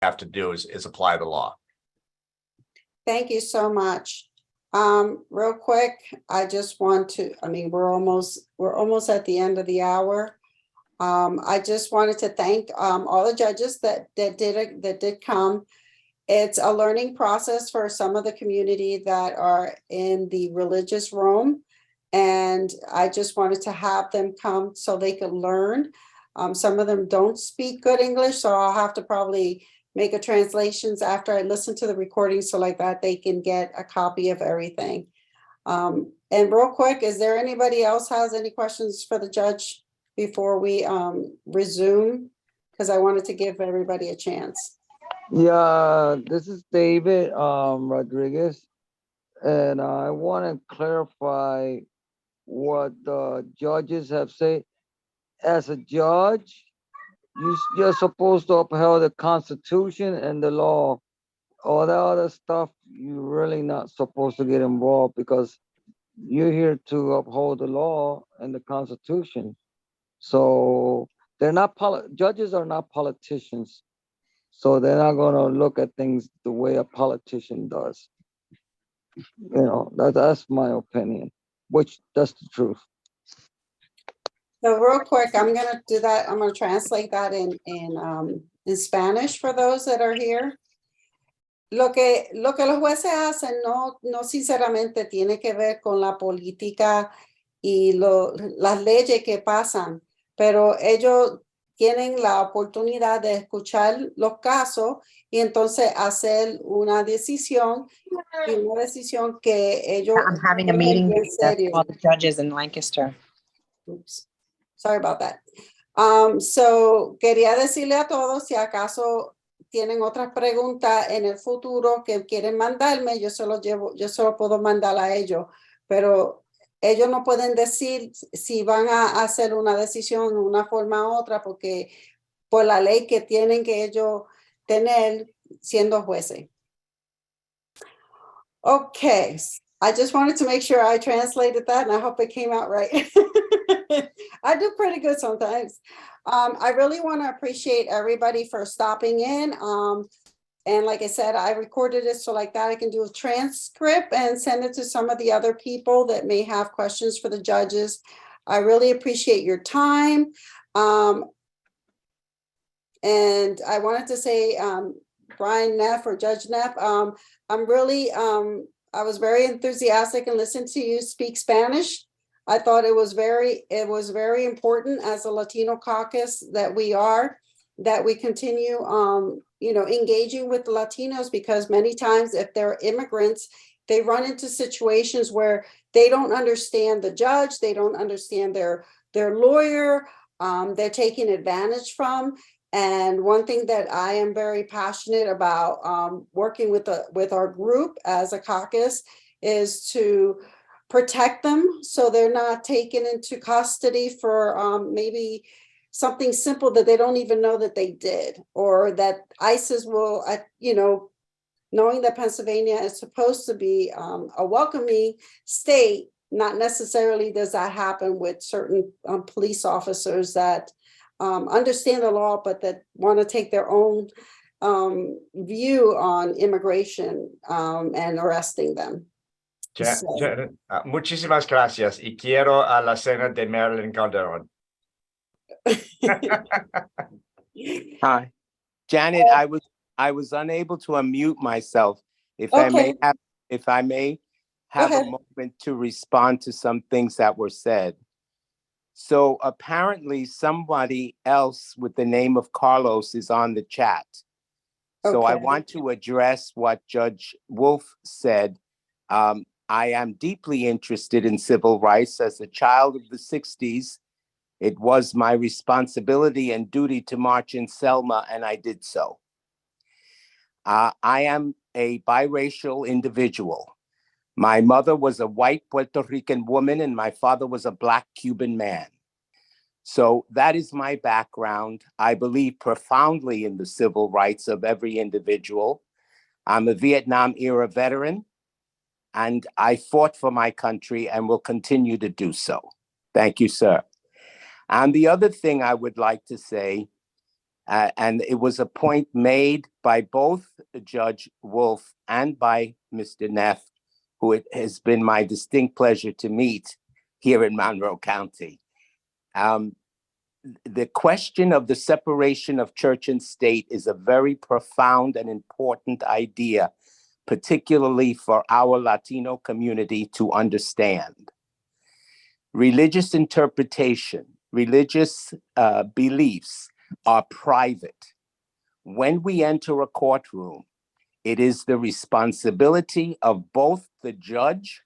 have to do is apply the law. Thank you so much. Real quick, I just want to, I mean, we're almost at the end of the hour. I just wanted to thank all the judges that did come. It's a learning process for some of the community that are in the religious realm. And I just wanted to have them come so they could learn. Some of them don't speak good English, so I'll have to probably make a translations after I listen to the recording, so like that they can get a copy of everything. And real quick, is there anybody else has any questions for the judge before we resume? Because I wanted to give everybody a chance. Yeah, this is David Rodriguez, and I want to clarify what the judges have said. As a judge, you're supposed to uphold the Constitution and the law. All that other stuff, you're really not supposed to get involved, because you're here to uphold the law and the Constitution. So they're not judges are not politicians. So they're not going to look at things the way a politician does. You know, that's my opinion, which that's the truth. So real quick, I'm gonna do that. I'm gonna translate that in Spanish for those that are here. Lo que los jueces hacen no sinceramente tiene que ver con la política y las leyes que pasan, pero ellos tienen la oportunidad de escuchar los casos y entonces hacer una decisión que ellos I'm having a meeting en with serio. all the judges in Lancaster. Oops. Sorry about that. So quería decirle a todos, si acaso tienen otras preguntas en el futuro que quieren mandarme, yo se lo puedo mandar a ellos, pero ellos no pueden decir si van a hacer una decisión de una forma u otra, porque por la ley que tienen que ellos tener siendo jueces. Okay, I just wanted to make sure I translated that, and I hope it came out right. I do pretty good sometimes. I really want to appreciate everybody for stopping in. And like I said, I recorded it so like that I can do a transcript and send it to some of the other people that may have questions for the judges. I really appreciate your time. And I wanted to say, Brian Neff or Judge Neff, I'm really, I was very enthusiastic and listened to you speak Spanish. I thought it was very important as a Latino caucus that we continue, engaging with the Latinos, because many times if they're immigrants, they run into situations where they don't understand the judge, they don't understand their lawyer, they're taken advantage from. And one thing that I am very passionate about working with our group as a caucus is to protect them so they're not taken into custody for maybe something simple that they don't even know that they did, or that ICE will, knowing that Pennsylvania is supposed to be a welcoming state, not necessarily does that happen with certain police officers that understand the law, but that want to take their own view on immigration and arresting them. Muchísimas gracias, y quiero a la cena de Marilyn Calderon. Hi, Janet. I was unable to unmute myself. If I may have a moment to respond to some things that were said. So apparently somebody else with the name of Carlos is on the chat. So I want to address what Judge Wolf said. I am deeply interested in civil rights. As a child of the 60s, it was my responsibility and duty to march in Selma, and I did so. I am a biracial individual. My mother was a white Puerto Rican woman, and my father was a Black Cuban man. So that is my background. I believe profoundly in the civil rights of every individual. I'm a Vietnam era veteran, and I fought for my country and will continue to do so. Thank you, sir. And the other thing I would like to say, And it was a point made by both Judge Wolf and by Mr. Neff, who it has been my distinct pleasure to meet here in Monroe County. The question of the separation of church and state is a very profound and important idea, particularly for our Latino community to understand. Religious interpretation, religious beliefs are private. When we enter a courtroom, it is the responsibility of both the judge,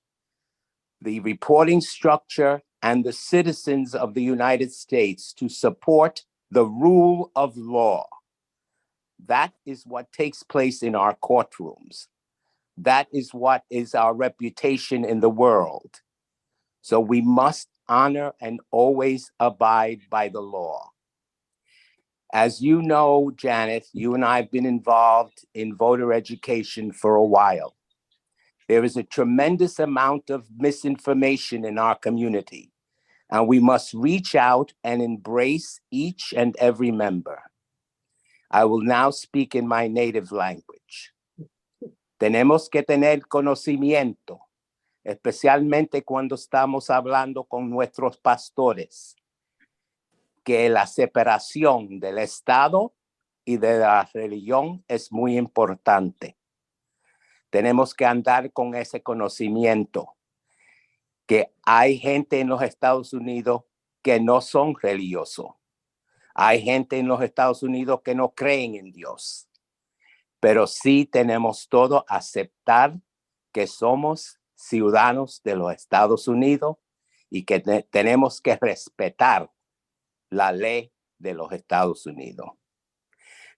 the reporting structure, and the citizens of the United States to support the rule of law. That is what takes place in our courtrooms. That is what is our reputation in the world. So we must honor and always abide by the law. As you know, Janet, you and I have been involved in voter education for a while. There is a tremendous amount of misinformation in our community, and we must reach out and embrace each and every member. I will now speak in my native language. Tenemos que tener conocimiento, especialmente cuando estamos hablando con nuestros pastores, que la separación del Estado y de la religión es muy importante. Tenemos que andar con ese conocimiento, que hay gente en los Estados Unidos que no son religiosos. Hay gente en los Estados Unidos que no creen en Dios. Pero sí tenemos todo aceptar que somos ciudadanos de los Estados Unidos y que tenemos que respetar la ley de los Estados Unidos.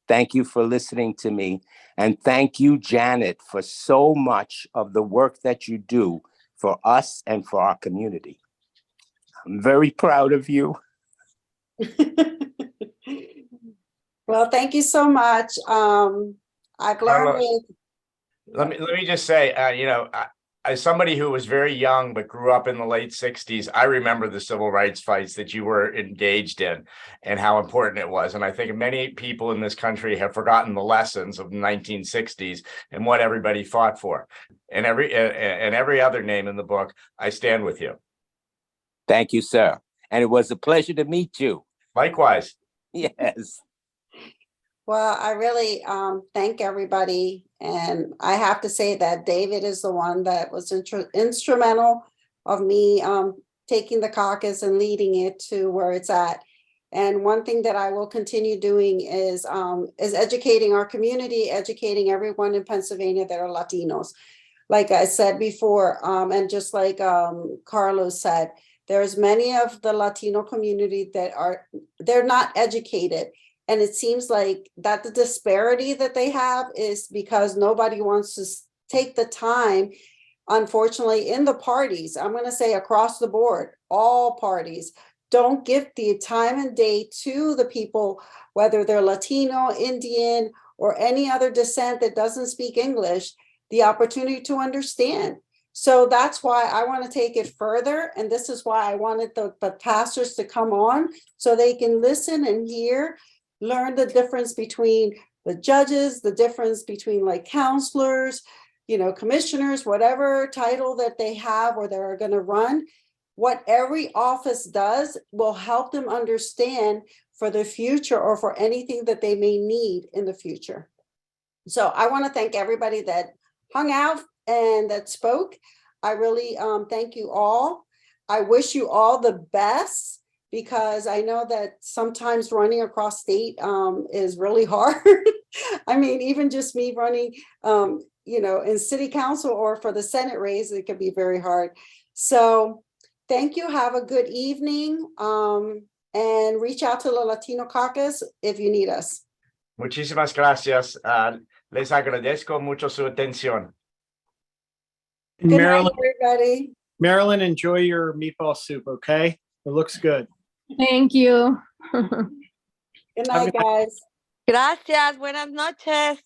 Thank you for listening to me. And thank you, Janet, for so much of the work that you do for us and for our community. I'm very proud of you. Well, thank you so much. I've learned. Let me just say, as somebody who was very young but grew up in the late 60s, I remember the civil rights fights that you were engaged in and how important it was. And I think many people in this country have forgotten the lessons of the 1960s and what everybody fought for. And every other name in the book, I stand with you. Thank you, sir. And it was a pleasure to meet you. Likewise. Yes. Well, I really thank everybody. And I have to say that David is the one that was instrumental of me taking the caucus and leading it to where it's at. And one thing that I will continue doing is educating our community, educating everyone in Pennsylvania that are Latinos. Like I said before, and just like Carlos said, there's many of the Latino community that they're not educated. And it seems like that the disparity that they have is because nobody wants to take the time, unfortunately, in the parties. I'm going to say across the board, all parties don't give the time and day to the people, whether they're Latino, Indian, or any other descent that doesn't speak English, the opportunity to understand. So that's why I want to take it further. And this is why I wanted the pastors to come on so they can listen and hear, learn the difference between the judges, the difference between like counselors, commissioners, whatever title that they have or they're going to run. What every office does will help them understand for the future or for anything that they may need in the future. So I want to thank everybody that hung out and that spoke. I really thank you all. I wish you all the best, because I know that sometimes running across state is really hard. I mean, even just me running, in city council or for the Senate race, it can be very hard. So thank you. Have a good evening, and reach out to the Latino Caucus if you need us. Muchísimas gracias. Les agradezco mucho su atención. Good Marilyn, night, everybody. Marilyn, enjoy your meatball soup, okay? It looks good. Thank you. Good night, guys. Gracias, buenas noches.